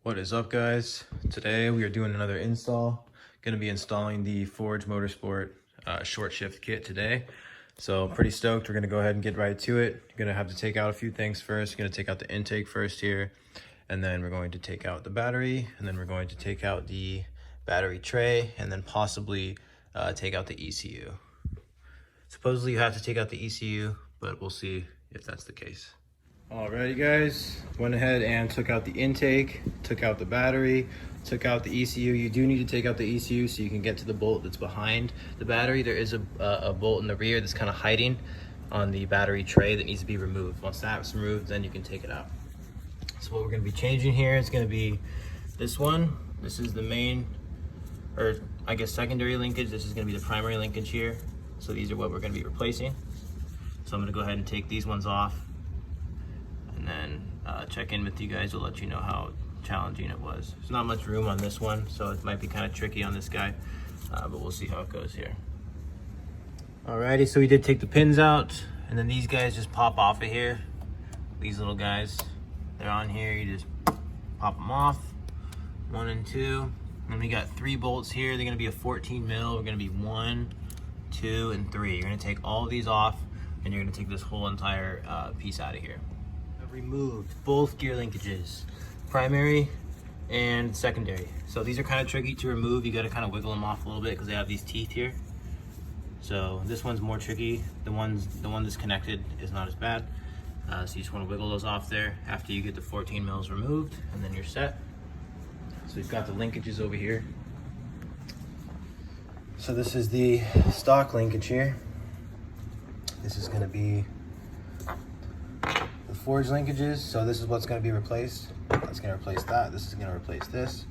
What is up, guys? Today we are doing another install. Going to be installing the Forge Motorsport short shift kit today. So pretty stoked. We're going to go ahead and get right to it. You're going to have to take out a few things first. You're going to take out the intake first here, and then we're going to take out the battery, and then we're going to take out the battery tray, and then possibly take out the ECU. Supposedly you have to take out the ECU, but we'll see if that's the case. Alrighty guys, went ahead and took out the intake, took out the battery, took out the ECU. You do need to take out the ECU so you can get to the bolt that's behind the battery. There is a bolt in the rear that's kind of hiding on the battery tray that needs to be removed. Once that's removed, then you can take it out. So what we're going to be changing here is going to be this one. This is the main, or I guess secondary linkage. This is going to be the primary linkage here. So these are what we're going to be replacing. So I'm going to go ahead and take these ones off, and then check in with you guys. We'll let you know how challenging it was. There's not much room on this one, so it might be kind of tricky on this guy, but we'll see how it goes here. Alrighty, so we did take the pins out, and then these guys just pop off of here. These little guys, they're on here. You just pop them off, 1 and 2. And we got 3 bolts here. They're gonna be a 14 mil. We're gonna be 1, 2, and 3. You're gonna take all of these off, and you're gonna take this whole entire piece out of here. I've removed both gear linkages, primary and secondary. So these are kind of tricky to remove. You gotta kind of wiggle them off a little bit because they have these teeth here. So this one's more tricky. The one that's connected is not as bad. So you just wanna wiggle those off there after you get the 14 mils removed, and then you're set. So we've got the linkages over here. So this is the stock linkage here. This is gonna be the Forge linkages. So this is what's gonna be replaced. That's gonna replace that. This is gonna replace this.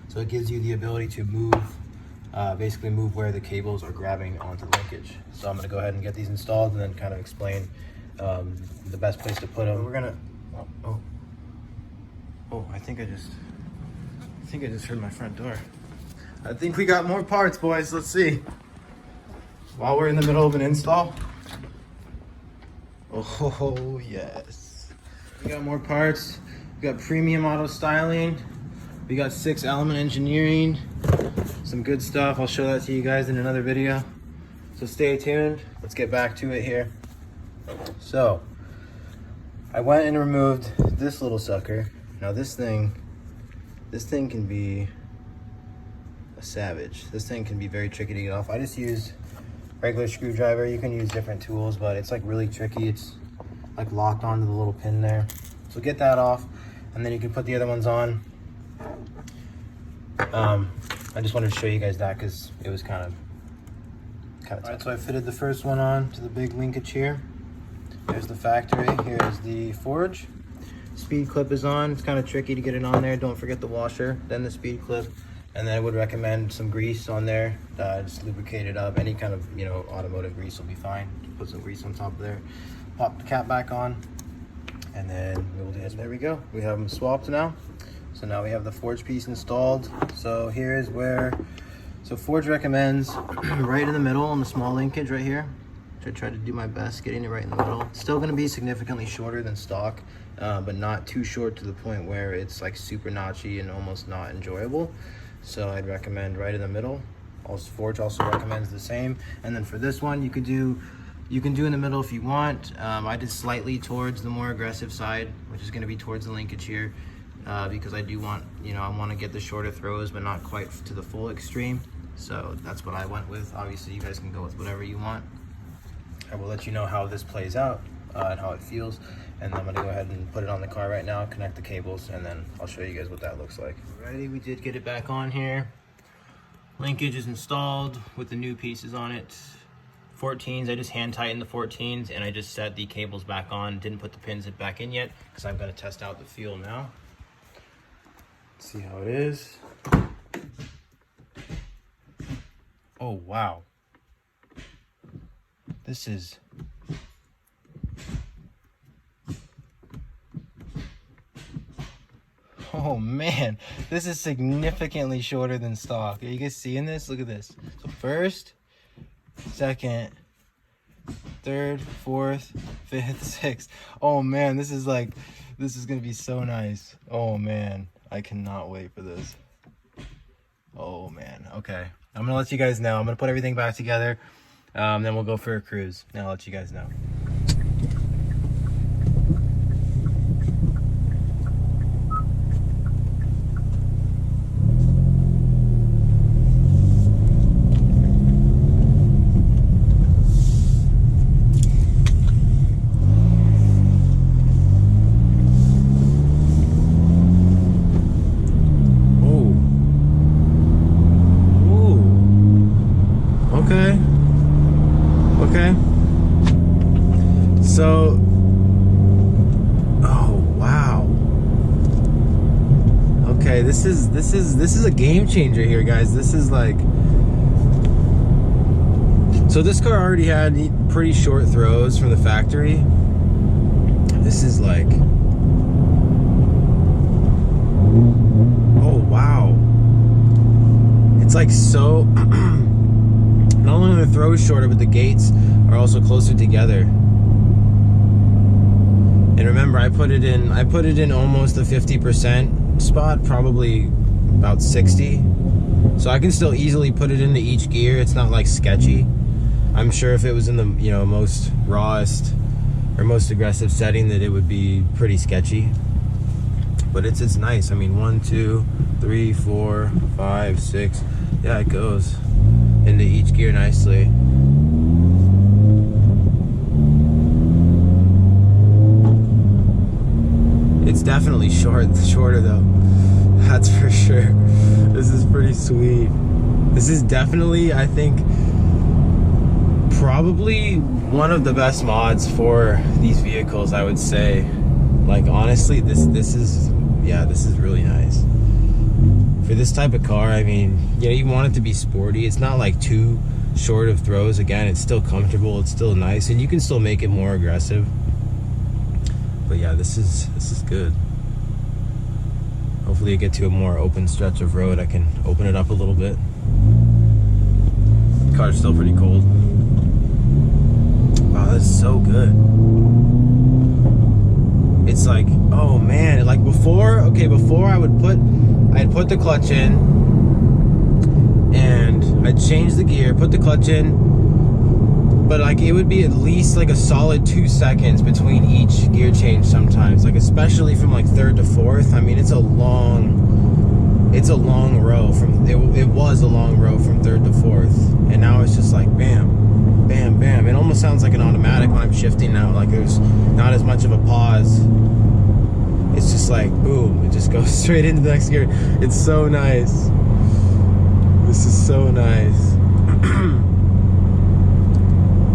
So it gives you the ability to move, basically move where the cables are grabbing onto the linkage. So I'm gonna go ahead and get these installed and then kind of explain the best place to put them. We're gonna, I think I just heard my front door. I think we got more parts, boys. Let's see. While we're in the middle of an install. Oh, yes. We got more parts. We got premium auto styling. We got 6 element engineering. Some good stuff. I'll show that to you guys in another video. So stay tuned. Let's get back to it here. So, I went and removed this little sucker. Now this thing can be a savage. This thing can be very tricky to get off. I just used regular screwdriver. You can use different tools, but it's like really tricky. It's like locked onto the little pin there. So get that off, and then you can put the other ones on. I just wanted to show you guys that because it was kind of tough. Alright, so I fitted the first one on to the big linkage here. Here's the factory. Here's the Forge. Speed clip is on. It's kind of tricky to get it on there. Don't forget the washer, then the speed clip, and then I would recommend some grease on there. Just lubricate it up. Any kind of automotive grease will be fine. Put some grease on top of there. Pop the cap back on, and then we'll do this. There we go. We have them swapped now. So now we have the Forge piece installed. So here's where. So Forge recommends right in the middle on the small linkage right here. I tried to do my best getting it right in the middle. Still going to be significantly shorter than stock, but not too short to the point where it's like super notchy and almost not enjoyable. So I'd recommend right in the middle. Also, Forge also recommends the same. And then for this one, you can do in the middle if you want. I did slightly towards the more aggressive side, which is going to be towards the linkage here, because I do want, I want to get the shorter throws, but not quite to the full extreme. So that's what I went with. Obviously, you guys can go with whatever you want. I will let you know how this plays out and how it feels, and I'm gonna go ahead and put it on the car right now, connect the cables, and then I'll show you guys what that looks like. Alrighty, we did get it back on here. Linkage is installed with the new pieces on it. 14s, I just hand tightened the 14s, and I just set the cables back on. Didn't put the pins back in yet because I'm gonna test out the feel now. Let's see how it is. Oh wow. This is oh man, this is significantly shorter than stock. Are you guys seeing this? Look at this. So first, second, third, fourth, fifth, sixth. Oh man, this is gonna be so nice. Oh man, I cannot wait for this. Oh man, okay. I'm gonna let you guys know. I'm gonna put everything back together. Then we'll go for a cruise. And I'll let you guys know. Okay. So, oh wow. Okay, this is a game changer here, guys. This is like, so this car already had pretty short throws from the factory. This is like, oh wow. It's like so. Not only are the throws shorter, but the gates are also closer together. And remember, I put it in almost the 50% spot, probably about 60. So I can still easily put it into each gear. It's not like sketchy. I'm sure if it was in the, you know, most rawest or most aggressive setting that it would be pretty sketchy. But it's nice. I mean, 1, 2, 3, 4, 5, 6. Yeah, it goes into each gear nicely. It's definitely shorter though. That's for sure. This is pretty sweet. This is definitely, I think, probably one of the best mods for these vehicles, I would say. Like honestly, this is really nice. For this type of car, I mean, yeah, you want it to be sporty. It's not like too short of throws. Again, it's still comfortable, it's still nice, and you can still make it more aggressive. But yeah, this is good. Hopefully I get to a more open stretch of road. I can open it up a little bit. The car's still pretty cold. Wow, that's so good. It's like, oh man, like before I'd put the clutch in and I'd change the gear, put the clutch in, but like it would be at least like a solid 2 seconds between each gear change sometimes, like especially from like 3rd to 4th. I mean, it was a long row from 3rd to 4th, and now it's just like bam, bam, bam. It almost sounds like an automatic when I'm shifting now, like there's not as much of a pause. It's just like boom, it just goes straight into the next gear. It's so nice. This is so nice.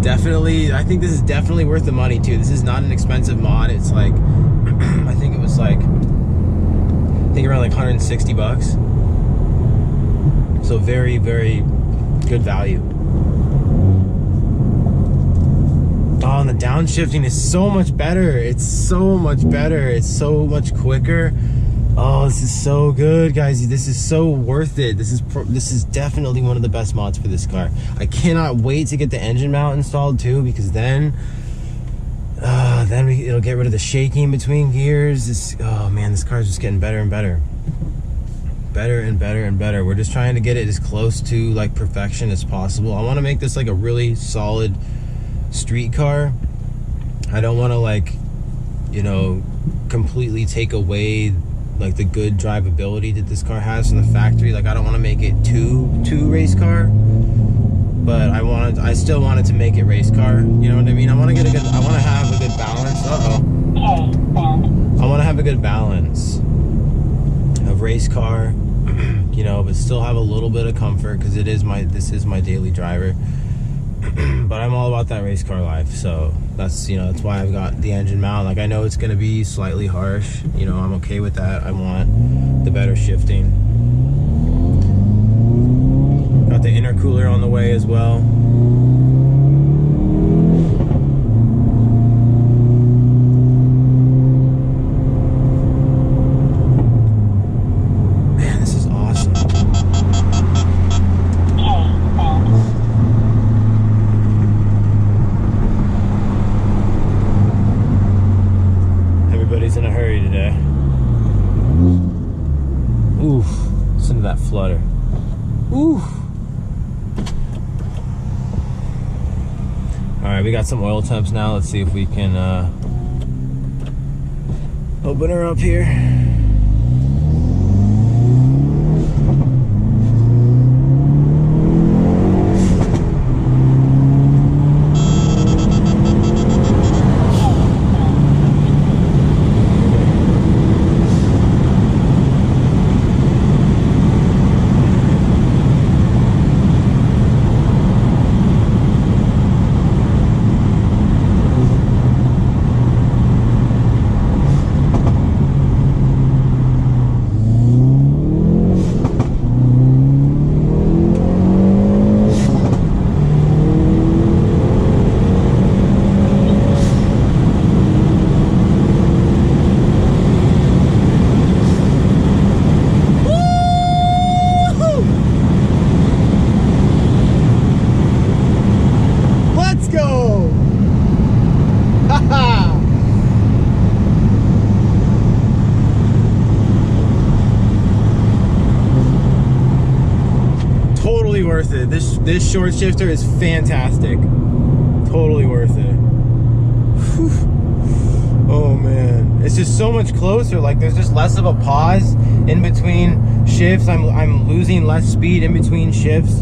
Definitely, I think this is definitely worth the money too. This is not an expensive mod. It's like I think it was like around like 160 bucks. So very, very good value. Oh, and the downshifting is so much better. It's so much better. It's so much quicker. Oh, this is so good, guys. This is so worth it. This is definitely one of the best mods for this car. I cannot wait to get the engine mount installed too, because then it'll get rid of the shaking between gears. Oh man, this car's just getting better and better. Better and better and better. We're just trying to get it as close to like perfection as possible. I want to make this like a really solid street car. I don't want to, like, you know, completely take away like the good drivability that this car has from the factory. Like I don't want to make it too race car, but I still wanted to make it race car. You know what I mean? I want to have a good balance. I want to have a good balance of race car, you know, but still have a little bit of comfort, because this is my daily driver. But I'm all about that race car life, so that's why I've got the engine mount. Like I know it's gonna be slightly harsh, you know, I'm okay with that. I want the better shifting. Got the intercooler on the way as well. Man, this is awesome. Everybody's in a hurry today. Ooh, listen to that flutter. Ooh. All right, we got some oil temps now. Let's see if we can open her up here. Totally worth it. This short shifter is fantastic. Totally worth it. Whew. Oh man, it's just so much closer. Like there's just less of a pause in between shifts. I'm losing less speed in between shifts.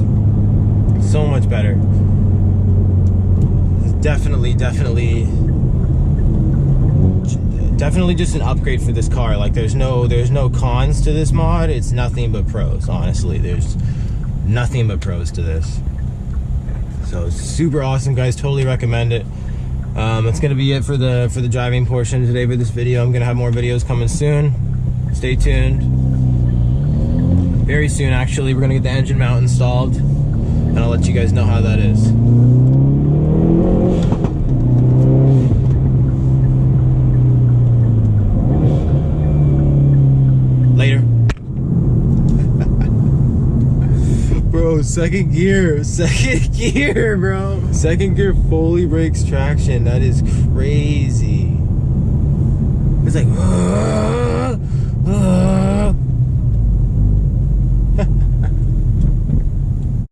So much better. Definitely just an upgrade for this car. Like there's no cons to this mod. It's nothing but pros. Honestly, there's nothing but pros to this. So super awesome, guys. Totally recommend it. That's gonna be it for the driving portion today for this video. I'm gonna have more videos coming soon. Stay tuned. Very soon, actually, we're gonna get the engine mount installed, and I'll let you guys know how that is. Later. Bro, second gear, bro. Second gear fully brakes traction. That is crazy.